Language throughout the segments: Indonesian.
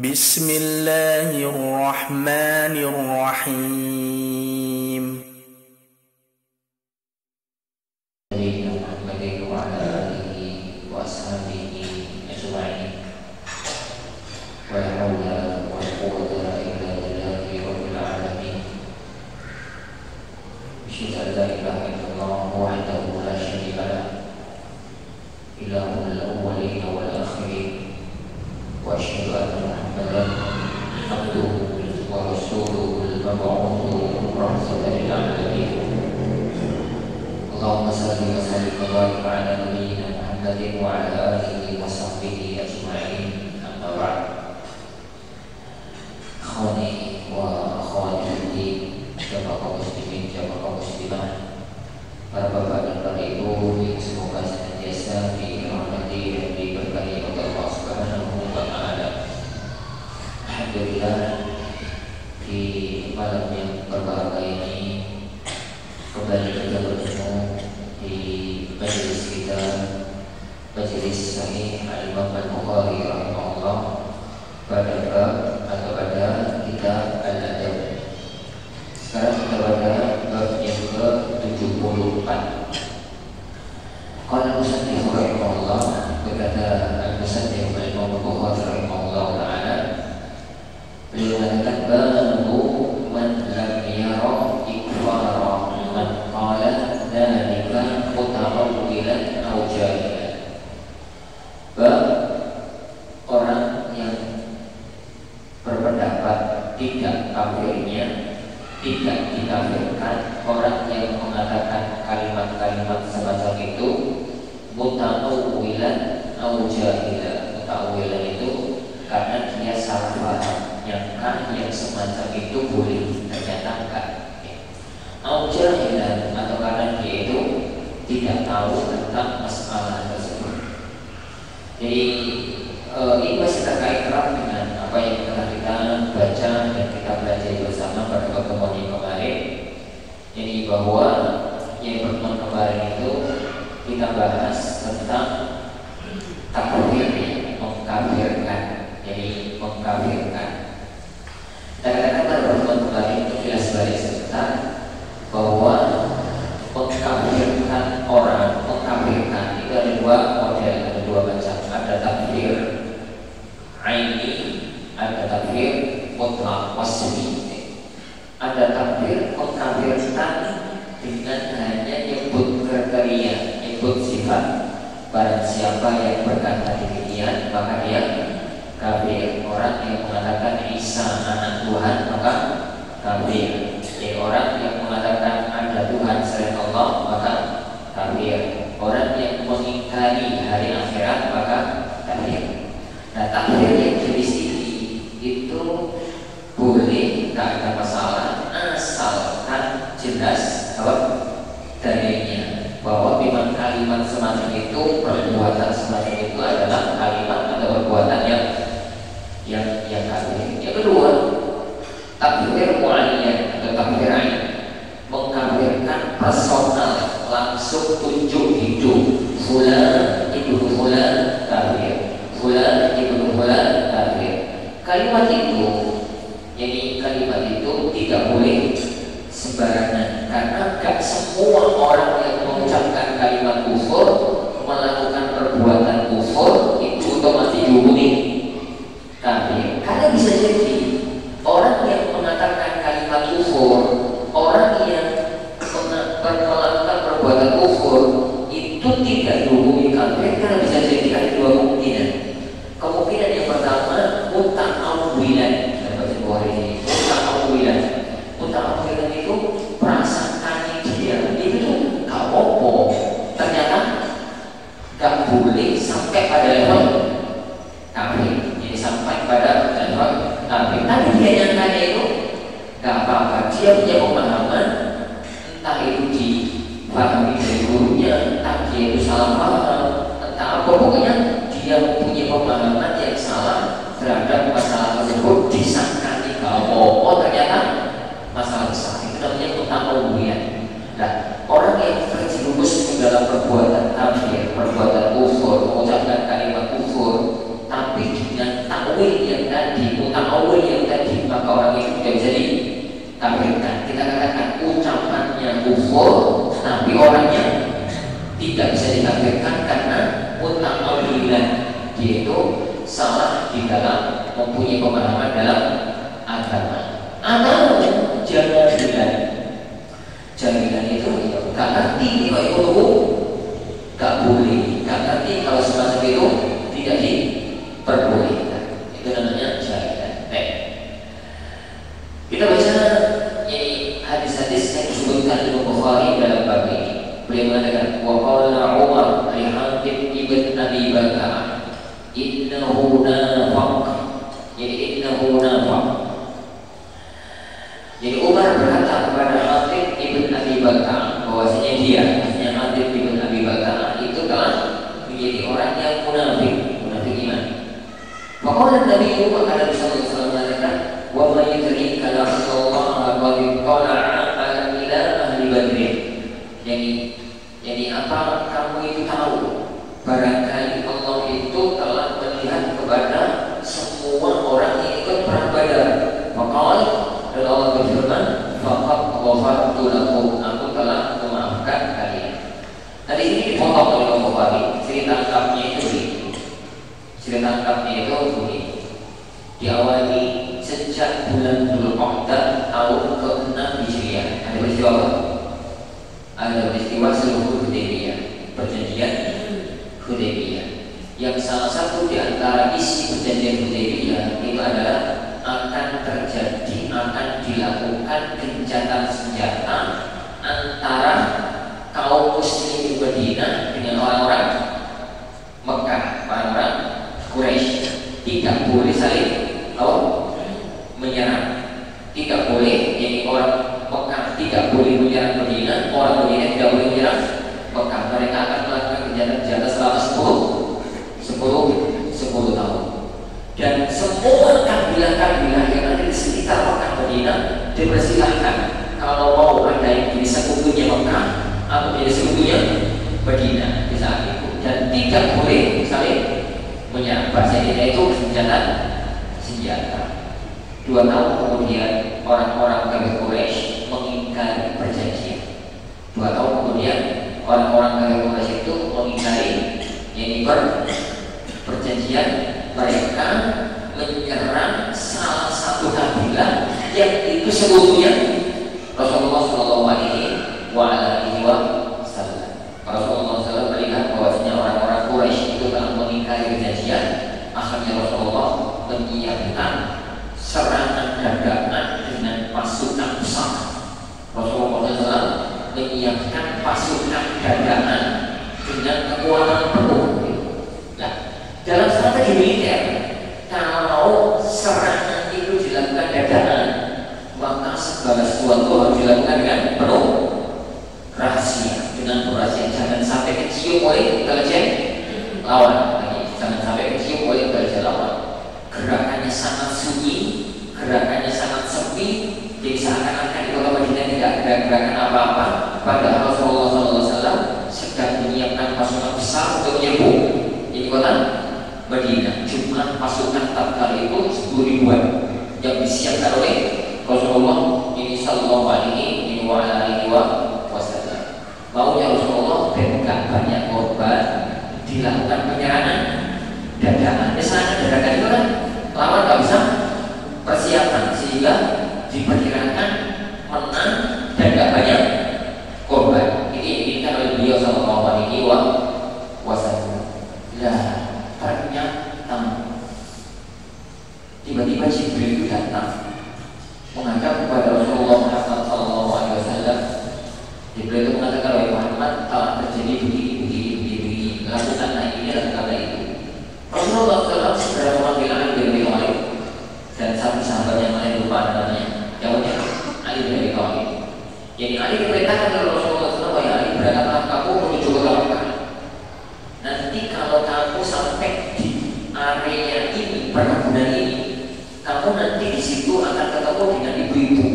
Bismillahirrahmanirrahim. Allahumma salli wa sallim wa barik ala nabiyyina Muhammadin wa ala alihi wa sahbihi ajma'in. Amma ba'd. Akhwani wa akhwati fiddin, jamaah kaum muslimin, jamaah kaum muslimah, para bapak dan para ibu yang semoga senantiasa dirahmati dan diberkahi oleh Allah Subhanahu wa taala. Alhamdulillah, di malam yang berbahagia ini kembali kita bertemu di majelis kita, majelis Sahih Al-Imam Al-Bukhari rahimahullah, pada bab atau pada kitab Al-Adab. Sekarang kita pada bab yang ke-74. Qala al-musannif rahimahullah, berkata al-musannif Al-Imam Al-Bukhari rahimahullah taala, beliau mengatakan babu man lam yara ikfara man qala dzalika mutawwilan aw jahilan. Bab orang yang berpendapat tidak kafirnya, tidak dikafirkan orang yang mengatakan kalimat-kalimat semacam itu mutawwilan aw jahilan. Mutawwilan itu karena dia salah paham, nyangka yang semacam itu boleh, ternyata enggak. Au jahilan, atau karena dia itu tidak tahu tentang masalah tersebut. Jadi ini masih terkait erat dengan apa yang telah kita baca dan kita belajar bersama pada pertemuan yang kemarin. Jadi bahwa yang pertemuan kemarin itu kita bahas tentang takfir, mengkafirkan. Jadi mengkafirkan. Dan katakan pada pertemuan kemarin itu jelas balik sebentar bahwa mengkafirkan orang, mengkafirkan itu ada dua model, ada dua macam. Ada takfir aini, ada takfir mutlaq wasfi. Ada takfir mengkafirkan dengan hanya nyebut kriteria, nyebut sifat. Barang siapa yang berkata demikian maka dia kafir. Orang yang mengatakan Isa anak Tuhan maka kafir. Jadi orang yang mengatakan ada Tuhan selain Allah maka kafir. Orang yang mengingkari hari akhirat maka kafir. Nah, takfir yang jenis ini itu boleh, tidak ada masalah, asalkan jelas apa dalilnya, bahwa memang kalimat semacam itu, perbuatan semacam itu adalah kalimat atau perbuatan yang kafir. Yang kedua, takfir muayyan atau takfir ain, mengkafirkan personal, langsung tunjuk hidup. Fulan ibnu fulan kafir, fulan ibnu fulan kafir. Kalimat itu, jadi kalimat itu tidak boleh sembarangan, karena gak semua orang yang mengucapkan kalimat kufur, melakukan perbuatan kufur itu otomatis dihukumi kafir. Karena bisa jadi orang yang mengatakan kalimat kufur, orang yang melakukan perbuatan kufur itu tidak dihukumi kafir, karena bisa jadi ada dua kemungkinan. Kemungkinan yang pertama muta'awwilan, dapat ini muta'awwilan. Muta'awwilan itu perasaan dia itu gak apa-apa, ternyata gak boleh sampai pada level kafir. Jadi sampai pada level kafir, tapi dia yang tanya itu gak apa-apa, dia punya pemahaman, entah itu dipahami dari gurunya, entah dia itu salah paham, entah apa, pokoknya dia punya pemahaman yang salah terhadap masalah tersebut, disangkani gak apa-apa, ternyata masalah besar. Itu namanya muta'awwilan. Nah, orang yang terjerumus ke dalam perbuatan kafir, perbuatan kufur, mengucapkan kalimat kufur, tapi dengan takwil yang tadi muta'awwil yang tadi, maka orang itu tidak bisa dikafirkan. Kita katakan ucapannya kufur, tapi orangnya tidak bisa dikafirkan karena muta'awwilan, dia itu salah di dalam mempunyai pemahaman dalam agama. Atau jaminan itu ya gak ngerti kalau itu gak boleh, gak ngerti kalau semacam itu tidak diperbolehkan. Itu namanya jaminan. Kita baca ini hadis-hadis yang disebutkan Imam Bukhari dalam bab ini. Beliau mengatakan wa qala Umar li Hatib ibn Abi Bakar innahu nafaq. Jadi innahu nafaq. Jadi Umar berkata kepada Hatib ibn Abi Bakar bahwasanya dia, maksudnya Hatib ibn Abi Bakar itu telah menjadi orang yang munafik iman. Maka Nabi Muhammad Nabi sallallahu alaihi wasallam mengatakan wa may yudrika la Rasulullah qad qala ila ahli Badr. Jadi apa kamu itu tahu barangkali Allah itu telah melihat kepada semua orang yang ikut perang Badar. Maka dan Allah berfirman, "Faqad ghafartu lakum." Aku telah memaafkan kalian. Nah, di sini dipotong oleh Imam Bukhari. Cerita lengkapnya itu begini. Diawali sejak bulan Dzulqa'dah tahun ke-6 Hijriah. Ada peristiwa apa? Ada peristiwa Sulhul Hudaybiyah, perjanjian Hudaybiyah. Yang salah satu di antara isi perjanjian Hudaybiyah itu adalah akan dilakukan gencatan senjata antara kaum muslim di Madinah dengan orang-orang Mekah, orang-orang Quraisy. Tidak boleh saling menyerang. Tidak boleh, jadi orang Mekah tidak boleh menyerang Madinah, orang Madinah tidak boleh menyerang Mekah. Mereka akan melakukan gencatan senjata selama 10 tahun. Dan semua kabilah-kabilah yang ada di sekitar Mekah Madinah dipersilahkan kalau mau ada yang jadi sekutunya Mekah atau jadi sekutunya Madinah di saat itu, dan tidak boleh saling menyerang. Bahasa Indonesia itu senjata. 2 tahun kemudian orang-orang kafir Quraisy mengingkari perjanjian. 2 tahun kemudian orang-orang kafir Quraisy itu mengingkari perjanjian. Mereka menyerang salah satu kabilah yang itu sekutunya Rasulullah Shallallahu Alaihi Wasallam. Rasulullah SAW melihat bahwasanya orang-orang Quraisy itu telah mengingkari perjanjian. Akhirnya Rasulullah menyiapkan serangan dadakan dengan pasukan besar. Rasulullah SAW menyiapkan pasukan dadakan dengan kekuatan penuh. Nah, dalam strategi militer, kalau serangan itu dilakukan dadakan, maka segala sesuatu harus dilakukan dengan penuh rahasia, dengan rahasia. Jangan sampai kecium oleh intelijen lawan. Jangan sampai kecium oleh intelijen lawan. Gerakannya sangat sunyi, gerakannya sangat sepi, jadi seakan-akan di kota Madinah tidak ada gerakan apa-apa. Padahal Rasulullah SAW sedang menyiapkan pasukan besar untuk menyerbu di kota Madinah. Jumlah pasukan tatkala itu 10.000-an yang disiapkan oleh Rasulullah ini Sallallahu Alaihi Wasallam. Maunya Rasulullah dan gak banyak korban, dilakukan penyerangan dadakan. Serangan dadakan itu kan lawan gak bisa persiapan, sehingga diperkirakan menang dan gak banyak korban. Ini diinginkan oleh beliau Sallallahu Alaihi Wasallam. Ternyata tiba-tiba Jibril itu datang menghadap kepada Rasulullah Muhammad SAW. Jibril itu mengatakan, wahai Muhammad, telah terjadi begini, lakukanlah ini, lakukanlah itu. Rasulullah SAW segera memanggil Ali bin Abi Thalib dan satu sahabat yang lain, lupa namanya, jawabnya Ali bin Abi Thalib. Jadi Ali diperintahkan oleh Rasulullah SAW, wahai Ali, berangkatlah kamu menuju ke Mekah. Nanti kalau kamu sampai di area ini, perkebunan ini, kamu nanti di situ akan ketemu dengan ibu-ibu.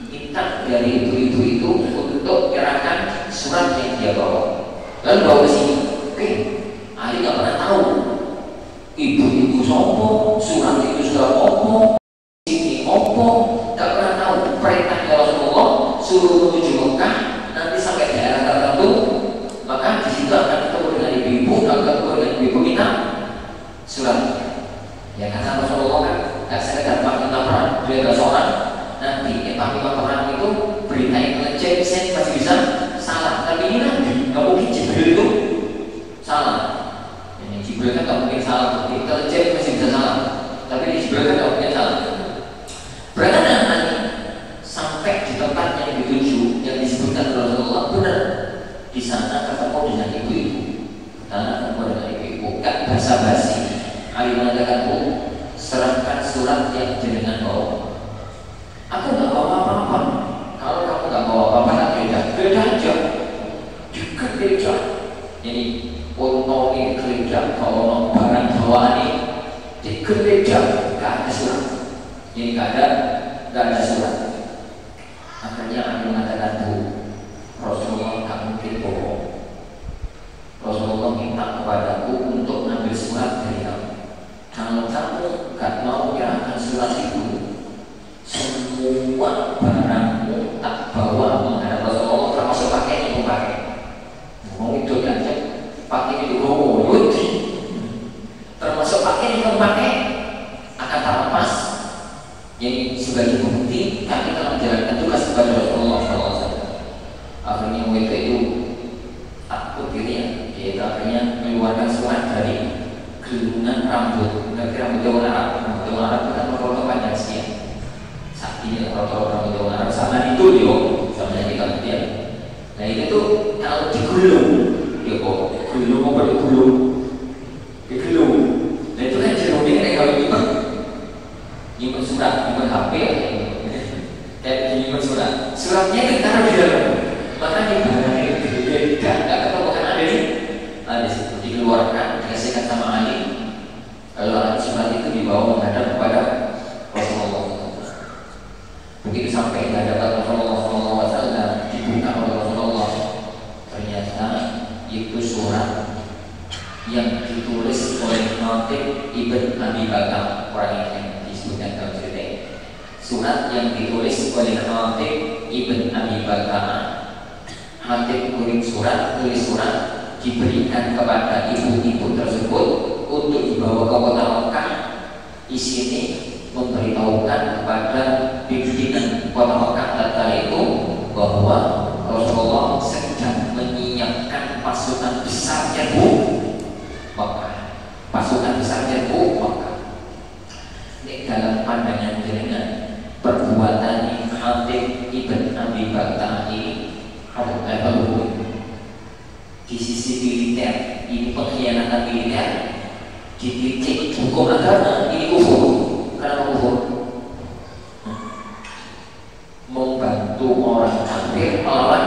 Minta dari ibu-ibu itu untuk menyerahkan surat yang dia bawa. Lalu bawa ke sini. Oke, Ali nggak pernah tahu ibu-ibu sopo, surat itu surat apa, Rasulullah kan nggak sekedar panglima perang, beliau adalah seorang nabi. Panglima perang itu berita intelijen masih bisa salah, tapi ini nabi, nggak mungkin Jibril itu salah. Ini Jibril kan nggak mungkin salah, intelijen masih bisa salah, tapi ini Jibril kan nggak mungkin salah. Berkata nanti sampai di tempat yang dituju yang disebutkan Rasulullah benar, di sana ketemu dengan ibu-ibu, karena ketemu dengan ibu-ibu, gak basa-basi. Ali mengatakan, serahkan surat yang jenengan bawa. Aku nggak bawa apa-apa. Kalau kamu nggak bawa apa-apa, tak beda aja. Juga beda. Jadi untuk ini kerja, kalau barang bawaan ini digeledah, nggak ada surat. Jadi nggak ada surat. Akhirnya aku mengatakan, Bu, Rasulullah nggak mungkin bohong. Rasulullah minta kepadaku untuk ngambil surat dari kamu. Kalau kamu nggak mau menyerahkan surat itu, semua barangmu tak bawa menghadap Rasulullah, termasuk pakaian yang pakai. Mau itu aja, pakaian itu yudi, termasuk pakaian yang pakai akan terlepas. Jadi sebagai bukti kami telah menjalankan tugas kepada Rasulullah SAW. Akhirnya wanita itu takut dirinya, yaitu akhirnya mengeluarkan surat dari gelungan rambut. Nanti rambut orang Arab itu kan merotong panjang sekian. Saat ini rambut orang Arab sama itu dia, sama yang kita lihat. Nah itu tuh kalau digulung, dia kok digulung apa digulung? Digulung. Nah itu kan jerumnya kayak kalau nyimpen surat, nyimpen HP, kayak nyimpen surat. Suratnya itu taruh di dalam. Makanya barangnya itu nggak ketemu kan ada di situ, dikeluarkan, dikasihkan sama Ali. Lalu Ali surat itu dibawa menghadap kepada Rasulullah. Begitu sampai di hadapan Rasulullah SAW, dibuka oleh Rasulullah. Ternyata itu surat yang ditulis oleh Hatib ibn Abi Balta'ah, orang yang disebutkan dalam cerita ini. Surat yang ditulis oleh Hatib ibn Abi Balta'ah. Hatib tulis surat, diberikan kepada ibu-ibu tersebut untuk dibawa ke kota Mekah. Di sini memberitahukan kepada pimpinan kota Mekah tatkala itu bahwa Rasulullah sedang menyiapkan pasukan besar nyerbu Mekah. Pasukan besar nyerbu Mekah. Ini dalam pandangan jenengan, perbuatan Hatib ibn Abi Balta'ah ini ada level hukum. Di sisi militer ini pengkhianatan militer, di titik hukum agama ini kufur. Kenapa kufur? Membantu orang kafir melawan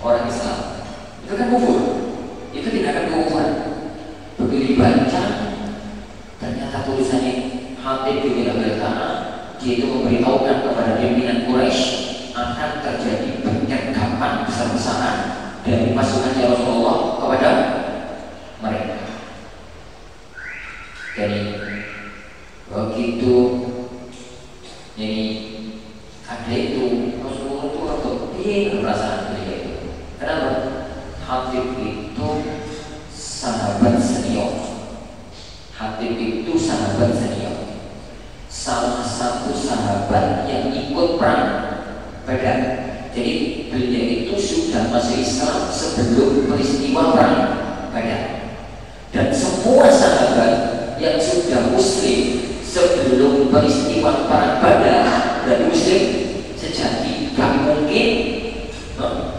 orang Islam, itu kan kufur. Itu tindakan kekufuran. Begitu dibaca, ternyata tulisannya Hatib bin Abi Balta'ah, dia itu memberitahukan kepada pimpinan Quraisy akan terjadi penyergapan besar-besaran dari pasukannya Rasulullah kepada mereka. Jadi begitu ini ada itu Rasulullah itu atau perasaan beliau itu. Kenapa? Hatib itu sahabat senior. Hatib itu sahabat senior. Salah satu sahabat yang ikut perang Badar. Jadi beliau itu sudah masuk Islam sebelum peristiwa perang Badar. Dan semua sahabat yang sudah Muslim sebelum peristiwa perang Badar dari Muslim sejati, gak mungkin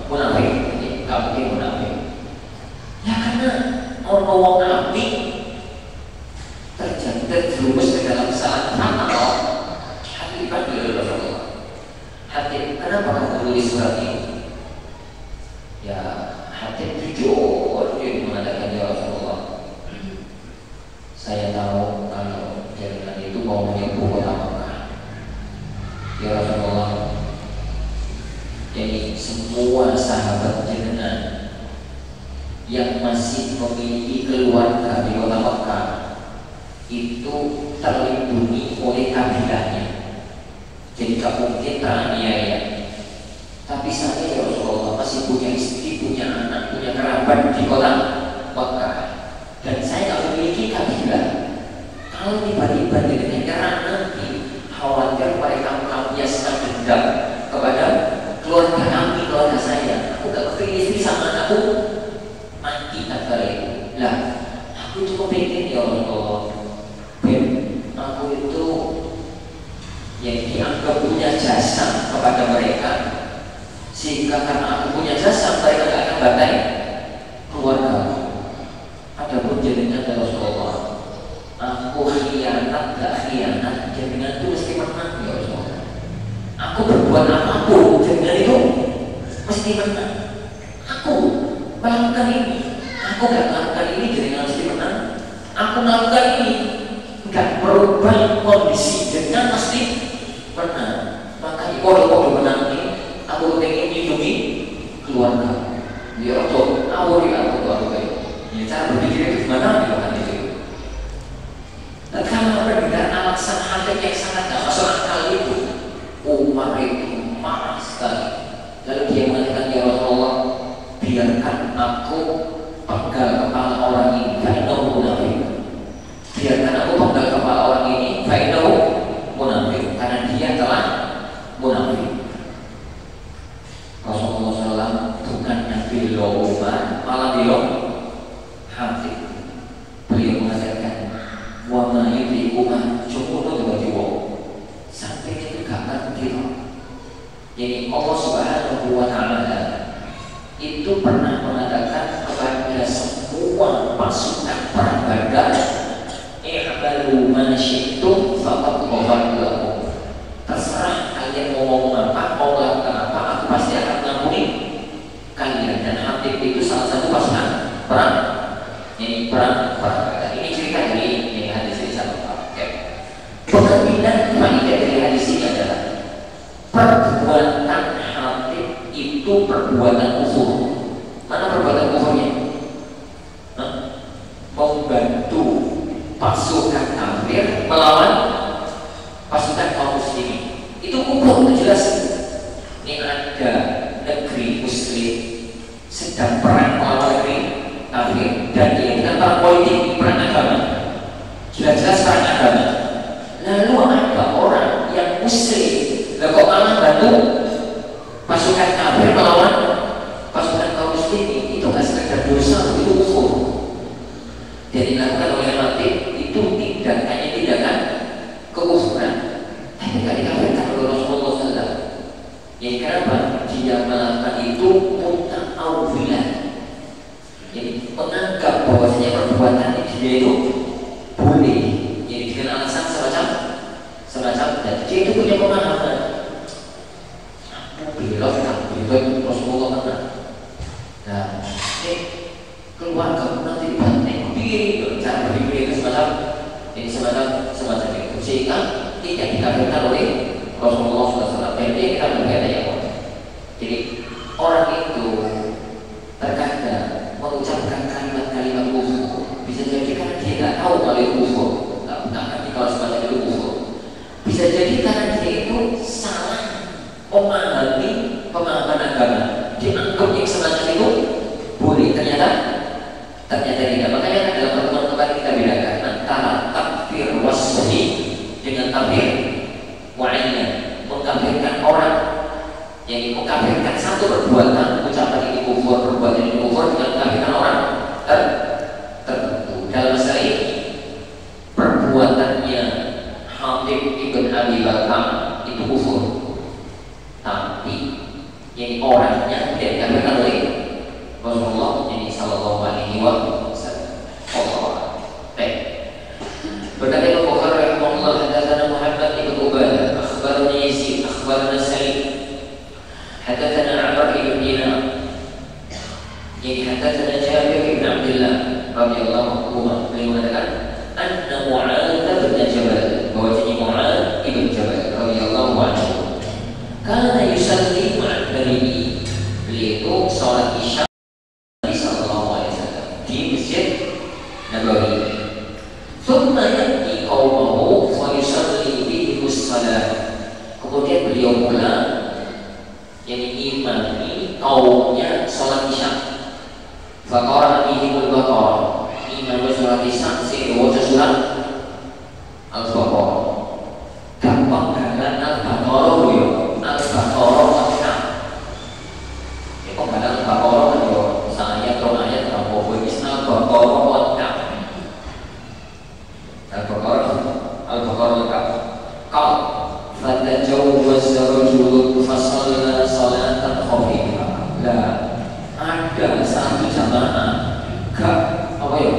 munafik. Gak mungkin munafik. Ya karena ono wong apik terjerumus ke dalam kesalahan atau hati pada Rasulullah. Hatib, kenapa kamu tulis surat ini? Ya, Hatib jujur, dia mengatakan, ya Rasulullah, saya tahu kalau jalan itu mau menyerbu kota Mekah. Ya Rasulullah, jadi semua sahabat jenengan yang masih memiliki keluarga di kota Mekah itu terlindungi oleh kabilahnya. Jadi tak mungkin teraniaya. Tapi saya ya Rasulullah masih punya istri, punya anak, punya kerabat di kota Mekah, dan saya tak memiliki kabilah. Kalau tiba tiba-tiba dengan nyerang nanti khawatir mereka melampiaskan dendam kepada keluarga kami, keluarga saya. Aku gak kepingin istri sama anakku mati antara itu. Lah, aku cukup pengen ya Allah, Ben, aku itu yang dianggap punya jasa kepada mereka, sehingga karena aku punya jasa mereka gak akan bantai keluarga. Adapun jadinya dari Rasulullah, aku khianat gak khianat, jaminan itu mesti menang ya Rasulullah. Aku berbuat apapun, jaminan itu mesti menang. Aku melakukan ini, aku gak melakukan ini, jaminan mesti menang. Aku melakukan ini, gak berubah kondisi, jaminan mesti menang. Maka kalau menang ini, aku ingin lindungi keluarga. Ya Rasul, awal ya aku keluarga. Ya cara berpikir itu gimana kan itu. Dan karena dengan alasan hati yang sangat gak masuk akal itu, Umar itu marah sekali. Lalu dia mengatakan, ya Rasulullah, biarkan aku penggal kepala orang ini, fa'innahu munafik. Biarkan aku penggal kepala orang ini, fa'innahu munafik, karena dia telah munafik. Rasulullah SAW bukannya bilau Umar, malah bilau hati. Beliau mengatakan, wa ma yudrikuha syukurun wa jiwa. Sampai itu gak ngerti. Jadi Allah Subhanahu wa Ta'ala itu pernah mengatakan kepada semua pasukan perang Badar, i'malu ma syi'tum faqad ghafartu lakum. Terserah kalian mau ngomong apa, mau melakukan apa, aku pasti akan mengampuni kalian. Dan Hatib itu salah satu pasukan perang. Ini perang Badar. Ini cerita dari hadis ini satu. Pengertian faedah dari hadis ini adalah perbuatan Hatib itu perbuatan kufur. Mana perbuatan kufurnya? Membantu pasukan kafir melawan pasukan kaum muslimin. Itu kufur, itu jelas. Ini ada negeri muslim sedang perang melawan negeri kafir, dan ini bukan perang politik, perang agama. Jelas-jelas perang agama. Lalu ada orang yang muslim, lalu kok malah bantu pasukan kafir melawan pasukan kaum muslimin. Itu nggak sekedar dosa, itu kufur. Dan dilakukan oleh Hatib itu tidak hanya tindakan kekufuran, tapi tidak dikafirkan oleh Rasulullah SAW. Jadi kenapa? Dia melakukan itu muta'awwilan. Jadi menganggap bahwasanya perbuatan dia itu boleh. Jadi dengan alasan semacam dan dia itu punya pemahaman. Aku belok Rasulullah benar. Nah, keluarga nanti dibanting diri, cara berpikir itu semacam itu, sehingga tidak dikafirkan oleh Rasulullah SAW. Jadi kita berbeda ya. Jadi orang itu terkadang mengucapkan kalimat-kalimat kufur, bisa jadi karena dia tidak tahu kalau itu kufur, nggak ngerti kalau semacam itu kufur. Bisa jadi karena dia itu salah memahami pemahaman agama, dianggap yang semacam itu boleh, ternyata tidak. Makanya dalam pertemuan kemarin kita bedakan antara takfir wasfi dengan takfir wa'inah. Mengkafirkan orang, yang mengkafirkan satu perbuatan, ucapan ini kufur, perbuatan ini kufur, dengan mengkafirkan orang tertentu. Dalam masalah ini perbuatannya Hatib ibn Abi Baltam itu kufur, tapi yang orangnya tidak dikafirkan oleh Rasulullah ini sallallahu alaihi wasallam. Berkata Imam Bukhari rahimahullah, hadatsana Muhammad ibn Ubadah, akhbarana Yazid, akhbarana Sa'id, hadatsana Amr ibn Dinar, jadi hadatsana Jabir ibn Abdullah radhiyallahu anhu. Beliau mengatakan anna Mu'adz bin Jabal, bahwasanya Mu'adz ibn Jabal radhiyallahu anhu kana yusalli ma'an nabi. Beliau itu salat Isya di Masjid Nabawi. Thumma ya'ti qaumahu fa yusalli bihimus shalah. Kemudian beliau pulang, yang imami kaumnya salat Isya. Fa qara'a bihimul Baqarah. Imam salat Isya sing waca surat Qal fatajawwaz rajulun fasalla salatan khafifah. Lah ada satu jamaah gak apa ya?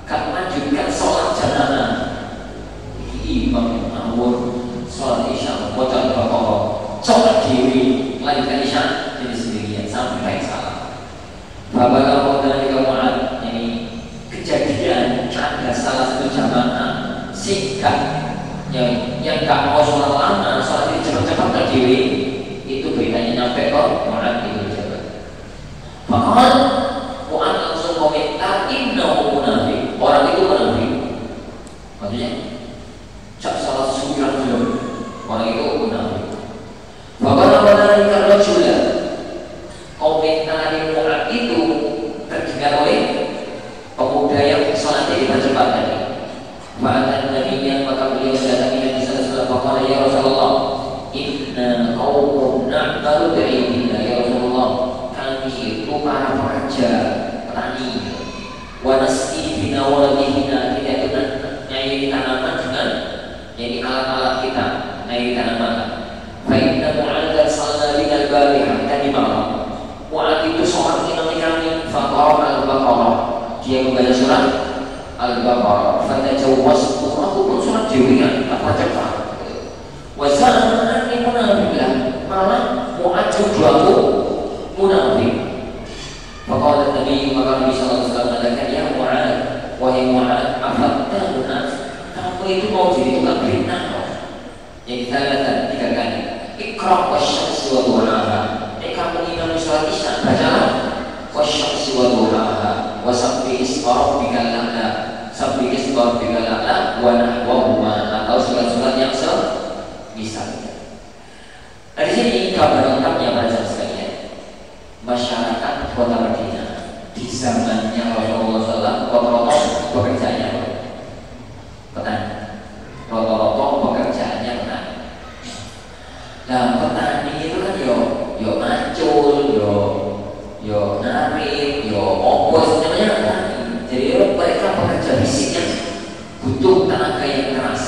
Gak lanjutkan sholat jamaah. Imam ngawur sholat isya bocah Al-Baqarah, sholat diri lanjutkan isya jadi sendirian sampai salah. Bapak dari Mu'ad, ini kejadian ada salah satu jamaah singkat yang gak mau sholat lama, sholat ini cepat-cepat terdiri. Itu beritanya nyampe ke Mu'ad itu jabat. Maka Mu'ad langsung komentar, innahu munafik, orang itu munafik. Maksudnya cak salah surat belum, orang itu munafik. Bapak dari Rajulah, komentar Mu'ad itu terdengar oleh pemuda yang sholatnya dipercepat tadi. Ma'atan Nabinya, maka beliau mendatangi Nabi sallallahu alaihi wasallam. Ya Rasulullah, inna qaumun na'malu bi'idillah. Ya Rasulullah, kami itu para pekerja petani. Wa nasqi bina waladihina, kita itu nyai tanaman dengan jadi alat-alat kita nyai tanaman. Fa inna Mu'adzan sallallahu alaihi wasallam tadi malam. Mu'adz itu sholat imam kami. Faqara al-Baqarah, dia membaca surat Al-Baqarah. Fatajawwaz, aku pun sholat dewian apa cepat. Wazan ini munafik, malah Mu'adz juga munafik. Maka Nabi Muhammad SAW mengatakan, ya Mu'adz, wahai Mu'adz, afatta munas, kamu itu mau jadi tukang fitnah? Yang kita lihat 3 kali. Iqra wasyamsi wa duhaha. Kamu imam sholat isya, bacalah wasyamsi wa duhaha wa sabbi isma rabbikal a'la, sabbi isma rabbikal a'la wa nahwahuma, atau surat-surat yang misalnya. Dari sini gambar lengkapnya para jamaah sekalian. Masyarakat kota Madinah di zamannya Rasulullah SAW rata-rata pekerjaannya petani. Rata-rata pekerjaannya petani. Nah petani itu kan yo macul, yo narik, yo ongkos, namanya petani. Jadi mereka pekerja fisik yang butuh tenaga yang keras.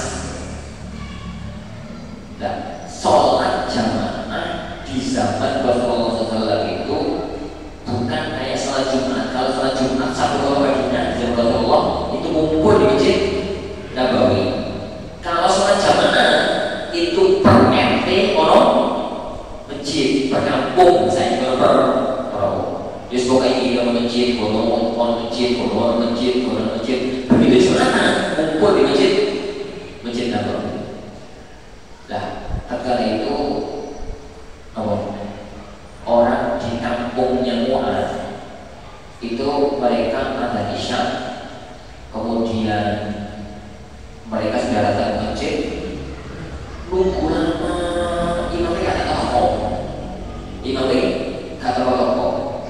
Nah, sholat jamaah di zaman Rasulullah SAW itu bukan kayak sholat Jumat. Kalau sholat Jumat satu kota Madinah di zaman Rasulullah itu ngumpul di Masjid Nabawi. Kalau sholat jamaah itu per RT ono masjid, per kampung saya per jadi pokoknya ini ono masjid, ono masjid, ono masjid, ono masjid. Begitu jamaah ngumpul di Masjid Nabawi. Nah, tatkala itu orang di kampungnya Mu'adz itu mereka ada isya, kemudian mereka sudah datang ke masjid, nunggu lama, imamnya gak ada tokoh,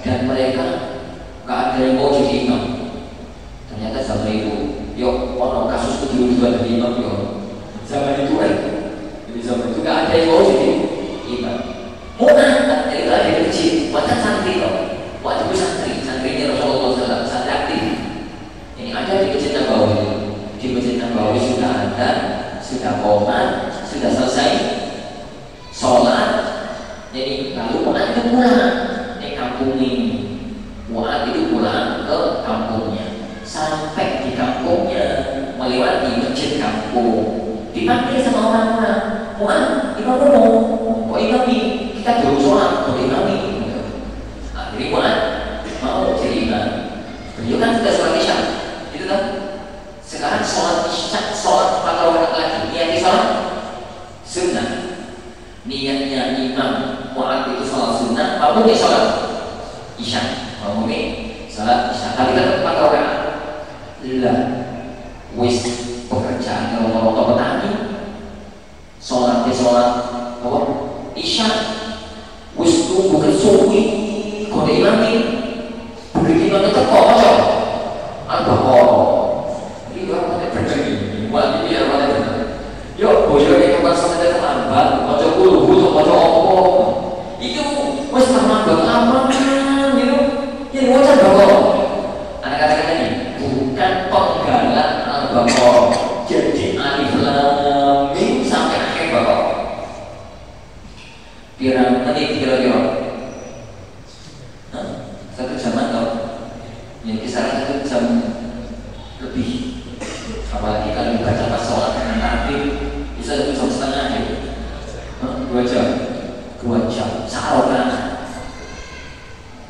dan mereka gak ada yang mau jadi imam. Ternyata zaman itu, ono kasus kejuruan dari imam zaman itu jadi zaman itu gak ada yang mau jadi imam. Mu'adz itu ada di masjid, bukan santri waktu itu santrinya Rasulullah SAW, santri aktif. Ini ada di Masjid Nabawi. Di Masjid Nabawi sudah ada, sudah qomat, sudah selesai sholat. Jadi lalu Mu'adz itu pulang ke kampung ini. Mu'adz itu pulang ke kampungnya. Sampai di kampungnya melewati masjid kampung, dipanggil sama orang-orang, Mu'adz, imam kok imami, kita belum sholat, kok imami. Nah, jadi Mu'adz mau jadi imam. Beliau kan sudah sholat isya, gitu kan? Sekarang sholat isya, sholat 4 rakaat lagi, niatnya sholat sunnah. Niatnya imam Mu'adz itu sholat sunnah, makmumnya sholat isya, makmumnya sholat isya. Tapi kan 4 rakaat. Lah, wis pekerjaan kalau petani, sholat apa? Isya, wis tunggu ke suwi, kalau imami, begitu imam itu kok aja, Al-Baqarah. Ini orang mana berdiri, buat ini ya mana berdiri. Yo, bojone itu pas sampai terlambat, ojo bulu, ojo opo. Itu wis terlambat lama kan, gitu. Yang wajar dong. Anak-anak ini bukan penggal Baqarah. Jadi alif lam mim sampai akhir Baqarah. Pirang menit kira-kira? Satu jam atau? Ya kisaran 1 jam lebih. Apalagi kalau dibaca pas sholat dengan takbir bisa 1 jam setengah ya. 2 jam. 2 jam. Sarokan.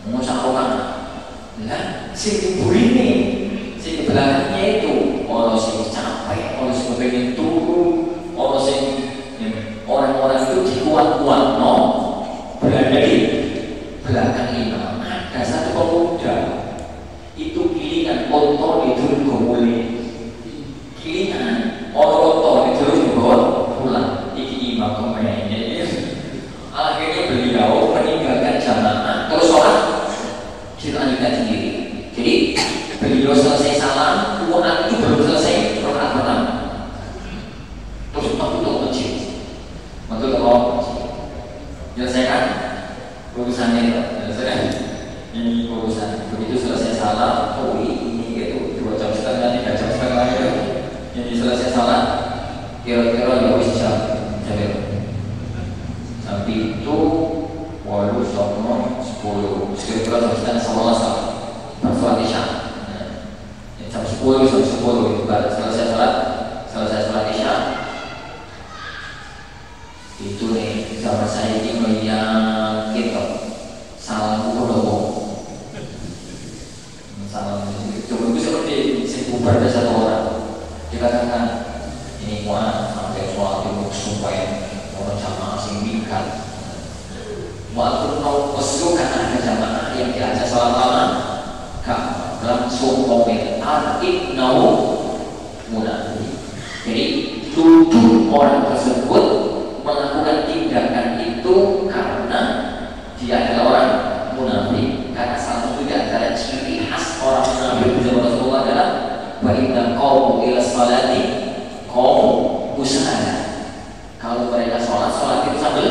Mau sarokan. Nah, si kubur ini, si belakangnya itu, orang sing capek, orang sing pengen turun, orang sing orang-orang itu dikuat-kuat, no, berada di belakang imam. Ada satu pemuda, itu kilingan onto itu gomuli, kilingan onto itu dibawa pulang, iki imam kemana? Akhirnya beliau meninggalkan jamaah, terus sholat. Dilanjutkan sendiri. Jadi beliau selesai salam, uang itu belum selesai rakaat pertama. Terus waktu untuk masjid, waktu untuk menyelesaikan urusannya itu, menyelesaikan ini urusan. Begitu selesai salam, oh ini gitu 2 jam setengah, 3 jam setengah itu. Jadi selesai salam, kira-kira ya wis jam sampai itu. Walau sama 10, kira-kira jam 11 bersolat isya. Jam 10 itu baru selesai sholat isya. Itu nih sama saya ini melihat gitu salam kumpul salam itu seperti bubar ada satu orang dikatakan ini muat sampai sholat itu supaya orang jamaah asing minggat. Waktu mau pesu karena ada jamaah yang diajak sholat malam, gak langsung komentar ibnau munafik. Jadi tuduh orang tersebut melakukan tindakan itu karena dia adalah orang munafik. Karena salah satu di antara ciri khas orang munafik di zaman Rasulullah adalah wa inna qaumu ila sholati qaum usala. Kalau mereka sholat itu sambil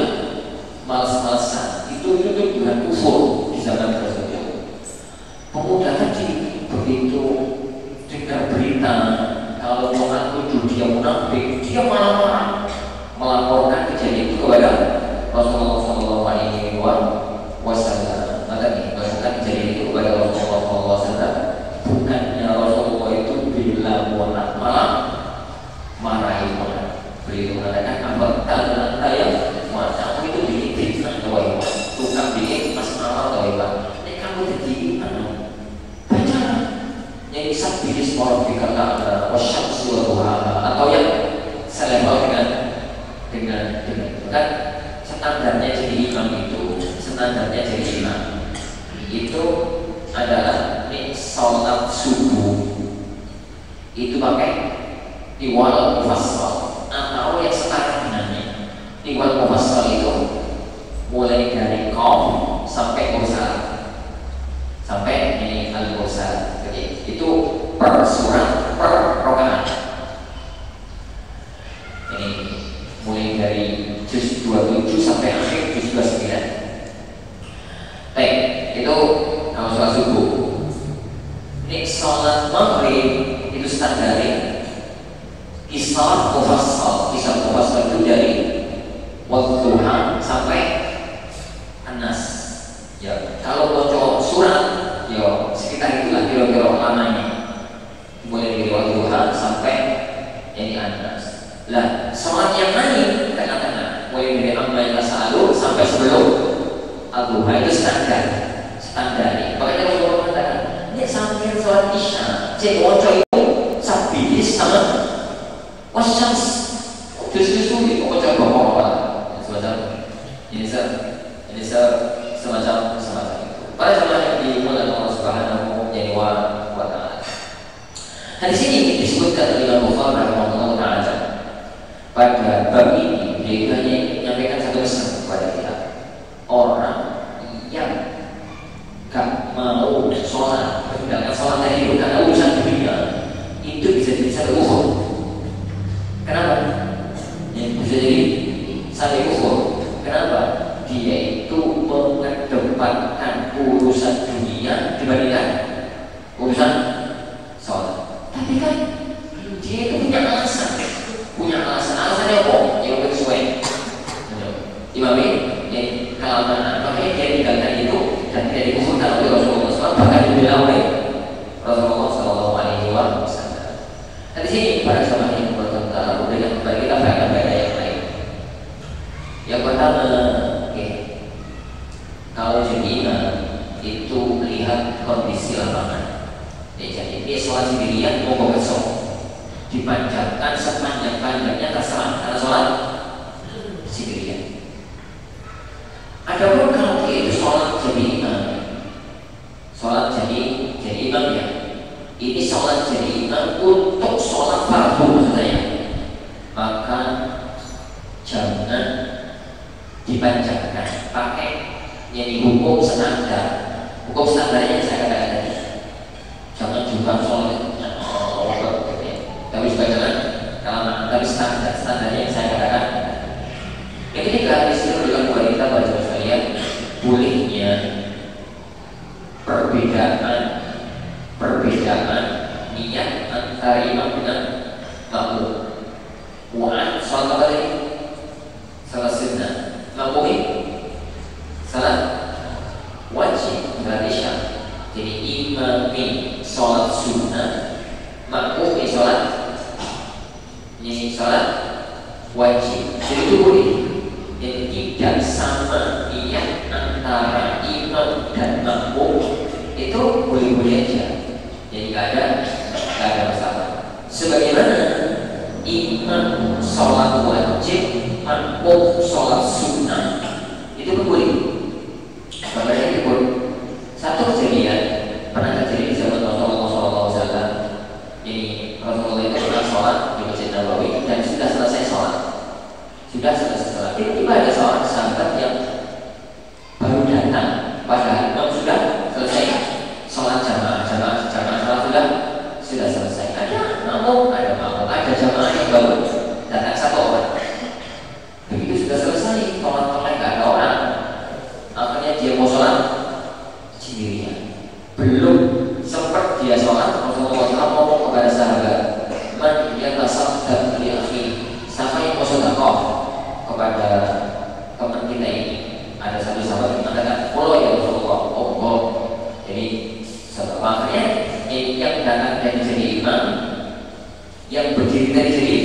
malas-malasan. Itu bukan kufur di zaman tersebut. Pemuda tadi begitu dengar berita kalau orang tuduh dia munafik, dia marah-marah melaporkan kejadian itu kepada Rasulullah SAW. Maka melaporkan kejadian itu kepada Rasulullah SAW. Bukannya Rasulullah itu bila malah marahi orang. Beliau mengatakan apa yang macam itu bikin atau tukang bikin masalah atau apa? Ini kamu jadi baca yang disabdis orang dikata wasyamsi wa duhaha atau yang selevel dengan kan standarnya jadi imam itu adalah ini sholat subuh itu pakai tiwal mufassal atau yang sekarang namanya tiwal mufassal itu mulai dari qaf sampai mursal sampai ini al-mursal. Jadi itu per surat per rakaat. Ini mulai dari juz 27 sampai akhir juz 29. Baik, itu kalau sholat subuh. Ini sholat maghrib itu standarnya isar mufassal. Isar mufassal itu dari wadduha sampai anas. Ya, kalau baca surat, ya sekitar itulah kira-kira lamanya. Mulai dari wadduha sampai ini anas. Lah, sholat yang lain tengah-tengah, mulai dari amma yasalu sampai sebelum al-duha itu standar. Makanya Rasulullah mengatakan, ini sambil sholat isya, cek wajah itu sabidis sama wasyams. Justru itu wajah bapak-bapak. Ini semacam itu. Pada zaman yang dimulai Allah Subhanahu wa Ta'ala. Di sini disebutkan oleh Imam Bukhari rahimahullah taala pada bab ini dia hanya menyampaikan satu pesan kepada kita, orang yang gak mau sholat, meninggalkan sholat tadi itu karena urusan dunia itu bisa jadi satu kufur. Kenapa? Ya, bisa jadi satu kufur. Kenapa? Dia itu mengedepankan urusan dunia dibandingkan urusan sholat. Tapi kan Dia itu punya alasan. Alasannya apa? Yang sesuai. Imam ini kalau makanya dia tinggalkan itu dan tidak dikumpulkan oleh Rasulullah SAW, bahkan dibilang oleh Rasulullah SAW. Nah di sini para sahabat yang bertentang dengan kembali kita faedah yang lain. Yang pertama, kalau jadi imam itu lihat kondisi lapangan. Jadi dia sholat sendirian mau besok dipanjangkan sepanjang-panjangnya terserah karena sholat sendirian. Adapun kalau dia itu sholat jadi imam, sholat jadi imam ya, ini sholat jadi imam untuk sholat fardu maksudnya, maka jangan dipanjangkan pakai yang hukum standar. Hukum standarnya saya katakan tadi, jangan juga sholat tapi juga jangan kalau tapi standarnya yang saya katakan. Yang ketiga disitu dengan wanita pada sekalian bolehnya perbedaan niat antara imam dengan makmum. Bukan sholat apa tadi? Salah sunnah. Makmum salat wajib berarti syarat. Jadi imam sholat sunnah, makmum sholat ini sholat wajib. Jadi itu boleh. Jadi tidak sama niat antara imam dan makmum itu boleh-boleh aja. Jadi nggak ada masalah. Sebagaimana imam sholat wajib, makmum sholat sunnah itu pun boleh. Sebenarnya itu boleh. Satu kejadian pernah terjadi di zaman Rasulullah SAW. Ini Rasulullah itu pernah sholat di Masjid Nabawi dan sudah selesai sholat. Tiba-tiba ada seorang sahabat yang baru datang, padahal imam sudah selesai sholat jamaah sholat sudah selesai. Ada jamaah yang baru datang satu orang. Begitu sudah selesai sholat nggak ada orang, akhirnya dia mau sholat sendirian. Belum sempat dia sholat, Rasulullah SAW ngomong kepada sahabat, man yatasabda li akhi, siapa yang mau sedekah kepada teman kita ini. Ada satu sahabat yang mengatakan, "Follow ya Rasulullah." Oh. Jadi setelahnya yang datang dari jadi imam, yang berdiri dari jadi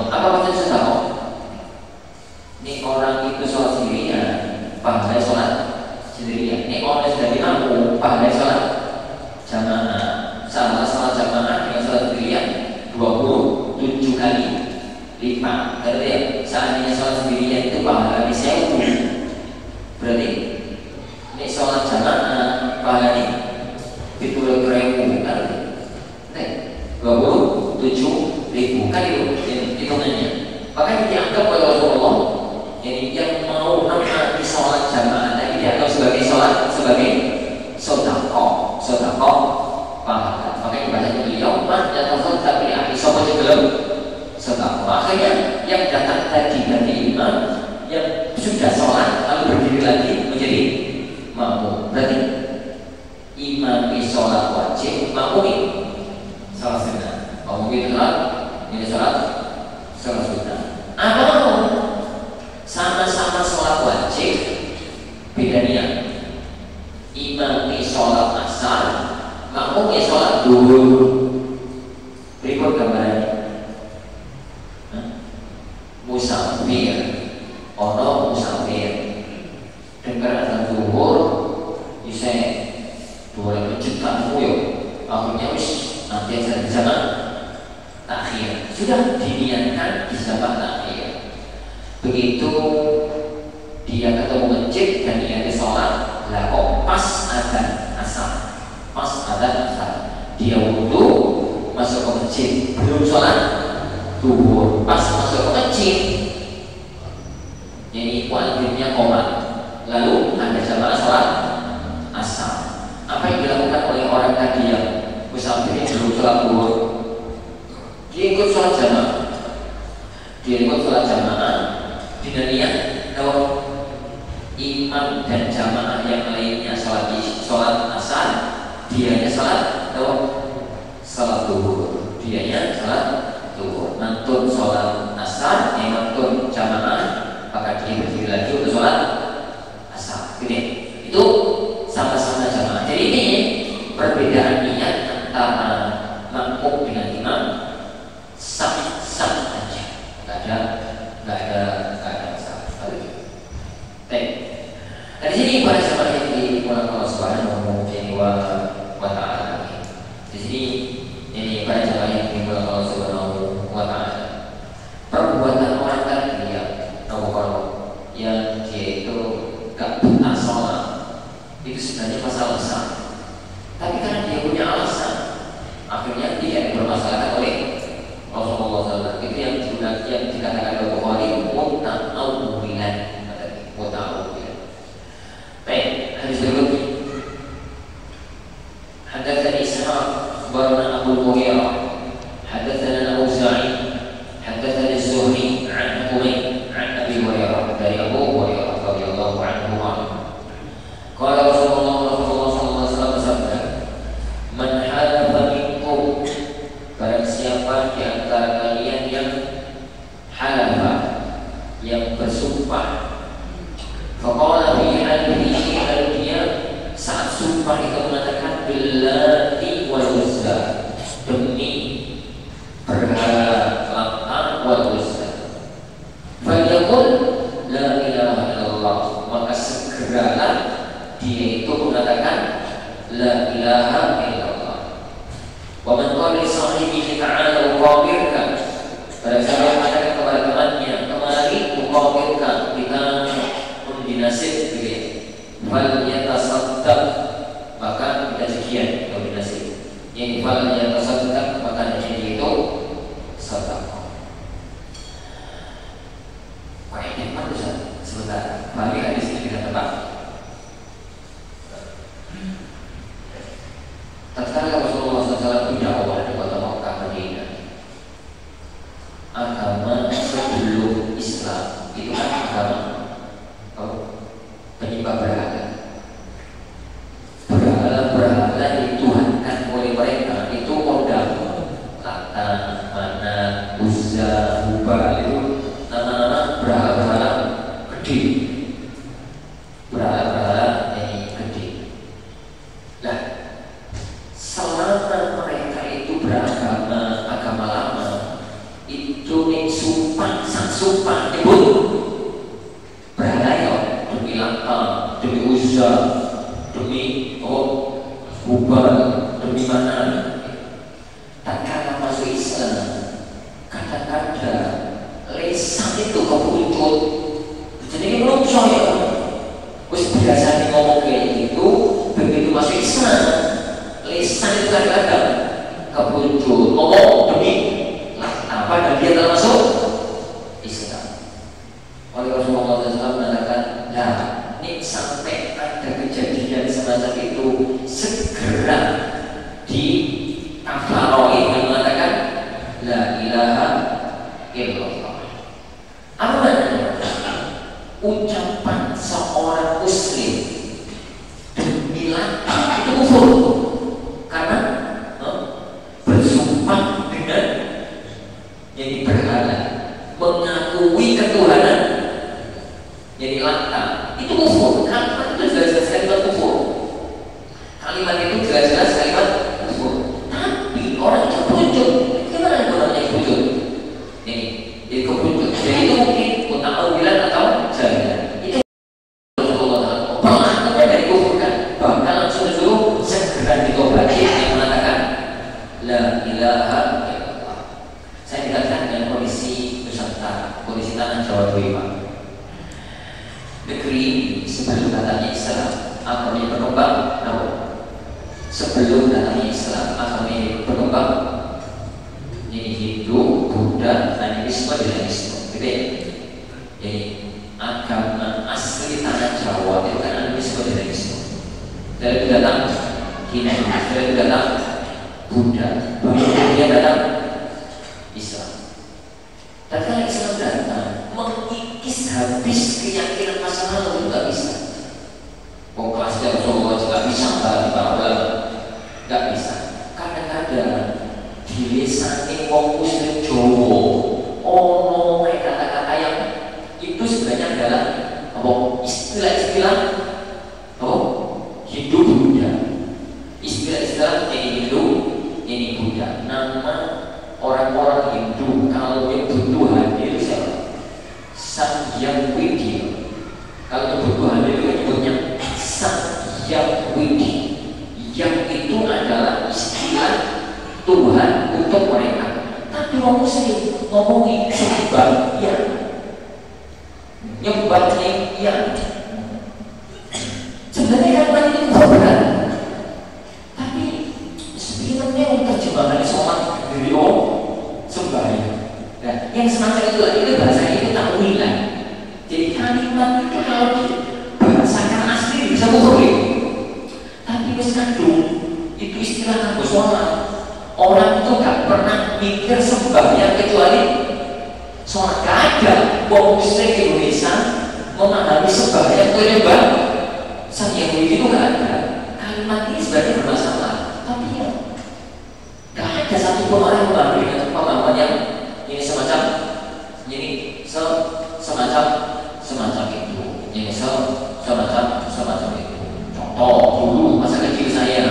apa maksud sedekah? Ini orang itu sholat sendirian, pahalanya sholat sendirian. Ini orang sudah imam, pahalanya sholat jamaah. Sama sholat jamaah dengan sholat sendirian 27 kali lipat. Berarti ya, seandainya sholat sendirian itu pahalanya 1000. Berarti ini sholat jamaah pahalanya itu 1000 kali. 27.000 kali hitungannya. Makanya dianggap oleh Rasulullah ini yang mau menghormati sholat jamaah tadi dianggap sebagai sholat sebagai sodakoh pahala. Makanya ibadahnya beliau datang tapi ahli sholat belum sodakoh. Makanya yang datang tadi dari imam yang sudah sholat lalu berdiri lagi menjadi makmum. Berarti imam sholat wajib, makmum sholat sunnah. Makmum itu sholat sunnah. Atau sama-sama sholat wajib, beda niat. Imam sholat asar, makmum sholat duhur. Berikut gambarannya. Musafir, ono musafir. Dengar azan duhur, bisa boleh menciptakan muyuk. Akhirnya nanti akan di zaman takhir. Sudah diniatkan di zaman takhir. Begitu dia ketemu masjid dan dia sholat, lah kok pas adzan asar, dia wudhu masuk ke masjid, belum sholat duhur, pas masuk ke masjid, jadi wajibnya qomat, lalu ada jamaah sholat asar. Apa yang dilakukan oleh orang tadi yang musafir yang belum sholat duhur? Dia ikut sholat jamaah dengan niat kalau imam dan jamaah yang lainnya sholat asar, dianya sholat duhur. biaya sholat zuhur. Mantun sholat asar, mantun jamaah, maka dia berdiri lagi untuk sholat asar. Gini, itu sama-sama jamaah. Jadi ini perbedaan niat antara makmum dengan imam sah-sah saja, nggak ada masalah. Baik. Dari sini para jamaah yang dimulakan Allah Subhanahu wa Ta'ala. Di sini ini para jamaah yang dimulakan Allah Subhanahu wa Ta'ala. Perbuatan orang tadi yang dia itu gak betah sholat itu sebenarnya masalah besar. Tapi karena dia punya alasan, akhirnya dia dipermasalahkan oleh Rasulullah SAW. Itu yang dikatakan oleh Bukhari muta'awwilan. Baik, hadis berikutnya. Hadatsani Ishaq akhbarana Abu Mughirah, hadatsana Auza'i, hadatsani Zuhri an Humayd an Abi Hurairah dari Abu Hurairah radhiyallahu anhu. Qala Rasulullah sallallahu alaihi wasallam bersabda, "Man halafa minkum," barang siapa di antara kalian yang halafa, yang bersumpah, faqala fi halihi, lalu dia saat sumpah itu mengatakan billahi wal uzza, demi berhala Lata wal Uzza, falyaqul la ilaha illallah, maka segeralah dia itu mengatakan la ilaha illallah. Wa man qala li sahibihi ta'ala uqabirka, pada siapa yang mengatakan kepada temannya, kemari uqabirka, kita dinasib begitu, fal yatasaddaq, maka kita sekian atau dinasib. Yang fal yatasaddaq, maka jadi itu sedekah. Baik, mana Ustaz? Sebentar. Bagi hadis ini kita tebak. Tatkala Rasulullah SAW berdakwah di kota Makkah Madinah, agama sebelum Islam itu kan agama penyembah berhala. Berhala dituhankan oleh mereka itu kodam, Lata, Manat, Uzza, Hubal, itu nama-nama berhala-berhala gede, berhala-berhala yang gede. Nah, selama mereka itu beragama agama lama, itu nih sumpah nyebut berhala ya, demi Lata, demi Uzza, demi Hubal, demi Manat. Tak kala masuk Islam, kadang-kadang lesan itu kebuntut. Jadi belum ya, wis biasa ngomong kayak gitu. Begitu masuk Islam, lesan itu kadang-kadang kebuntut ngomong demi apa, dan dia termasuk Islam. Oleh Rasulullah SAW mengatakan, nah ini sampai ada kejadian semacam itu, segera di kafaroi yang mengatakan la ilaha illallah. Apa maknanya? Ucapan seorang muslim demi Lata itu kufur, karena bersumpah dengan yang berhala, mengakui ketuhanan jadi Lata itu kufur. Kalimat itu jelas-jelas kalimat kufur. Kalimat itu jelas-jelas kalimat kufur. Tapi orang itu kebuntut. Gimana namanya kebuntut? Ini jadi kebuntut. Jadi itu mungkin muta'awwilan atau jahilan. Itu Rasulullah pelakunya dari kufur kan. Bahkan langsung disuruh segera ditobati yang mengatakan la ilaha illallah. Saya dikatakan dengan kondisi Nusantara, kondisi tanah Jawa Timur. Negeri sebelum datangnya Islam, agamanya berkembang. Sebelum datangnya Islam, agamanya berkembang. Ini Hindu, Buddha, Animisme, Jainisme, gitu ya. Jadi agama asli tanah Jawa itu kan Animisme, Jainisme. Dari itu datang Hindu, dari itu datang Buddha, baru kemudian datang Islam. Dan kalau Islam datang, mengikis habis keyakinan masa lalu, nggak bisa. Kelasnya Rasulullah nggak bisa, nggak bisa. Kadang-kadang di desa bahasane wong muslim Jawa ono kata-kata yang itu sebenarnya adalah apa istilah-istilah apa Hindu Buddha, istilah-istilah ini Hindu ini Buddha. Nama orang-orang Hindu kalau nyebut Tuhan itu siapa? Sang Hyang Widi. Kalau nyebut Tuhan itu nyebutnya Sang Hyang Widi, yang itu adalah istilah Tuhan untuk mereka. Tapi orang Muslim ngomongin sembah ya, nyembahnya ya. Sebenarnya kan itu berat, tapi sebenarnya terjemahan sholat dari sembah ya. Nah, yang semacam itu bahasanya itu takwilan. Jadi kalimat itu kalau dibahasakan asli bisa mukmin, tapi wis kandung itu istilah kanggo sholat. Orang itu gak pernah mikir sembahnya kecuali sholat. Gak ada wong muslim Indonesia memahami sembahnya itu nyembah Sang Hyang Widi itu gak ada. Kalimat ini sebenarnya bermasalah, tapi ya gak ada satupun orang yang memahami dengan pemahaman yang ini semacam itu, ini semacam itu. Contoh dulu masa kecil saya,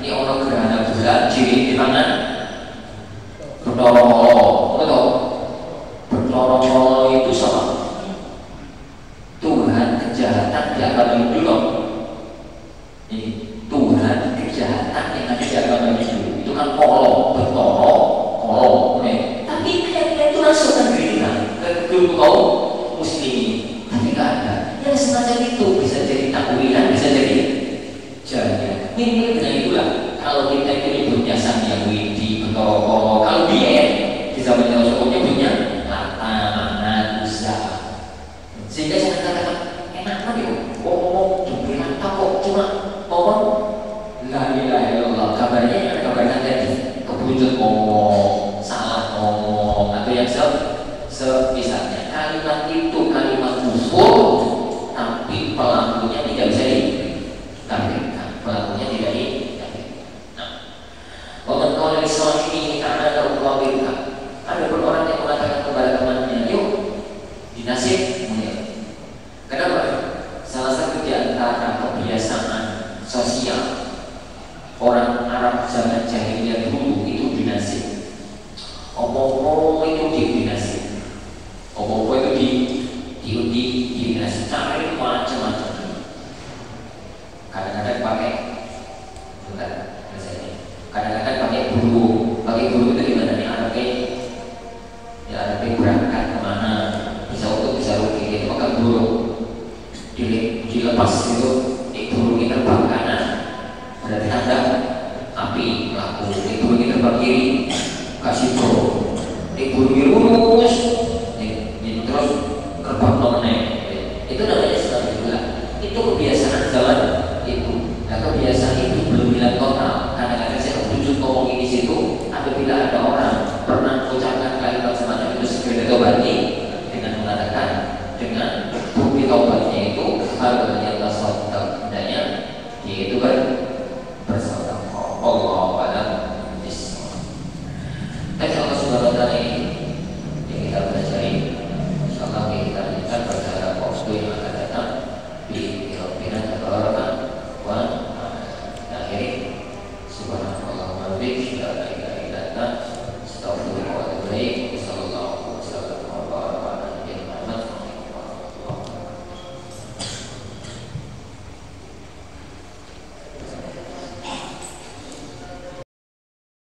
ini orang gerhana bulan ciri di mana? Bertorong itu sama Tuhan kejahatan di agama Hindu loh. Ini Tuhan kejahatan yang ada di agama Hindu itu kan bertorong, tapi kayaknya itu langsung kan berita ke kaum muslimin, tapi nggak ada. Yang semacam itu bisa jadi takwilan, bisa jadi jahil. Ini dengan itulah kalau kita itu nyebutnya Sang Hyang Widi, bertorong. Kalau dia di zaman Rasulullah nyebutnya Lata, Manat, Uzza. Sehingga saya katakan enak banget ya, ngomong dibilang kok cuma ngomong la ilaha illallah, kabarnya yang kabarnya tadi kebuncut ngomong, salah ngomong, atau yang misalnya kalimat itu kalimat kufur, tapi pelakunya tidak bisa dikafirkan, pelakunya tidak dikafirkan. Nah, waman qala li sahibihi ta'ala uqawilka, ada pun orang yang mengatakan kepada temannya, yuk dinasib. Kenapa? Salah satu di antara kebiasaan sosial orang Arab zaman jahiliyah dulu itu dinasib. Opo-opo itu dinasib. Opo-opo itu dinasib. Caranya macam-macam. Kadang-kadang pakai, kadang-kadang pakai bulu. Pakai bulu itu gimana nih? Ada berangkat kemana? Bisa untuk bisa rugi itu pakai bulu. Dilepas itu burung ini terbang kanan, berarti tanda api laku. Burung ini terbang kiri, kasih burung. Burung ini lurus, terus terbang mengenai. Itu namanya Islam juga. Itu kebiasaan zaman itu. Nah, kebiasaan itu belum hilang total. Kadang-kadang saya tunjuk ngomong ini situ. Apabila ada orang pernah mengucapkan kalimat semacam itu segera tobati dengan mengatakan dengan bukti taubatnya itu hal yang Allah SWT hendaknya yaitu kan bersama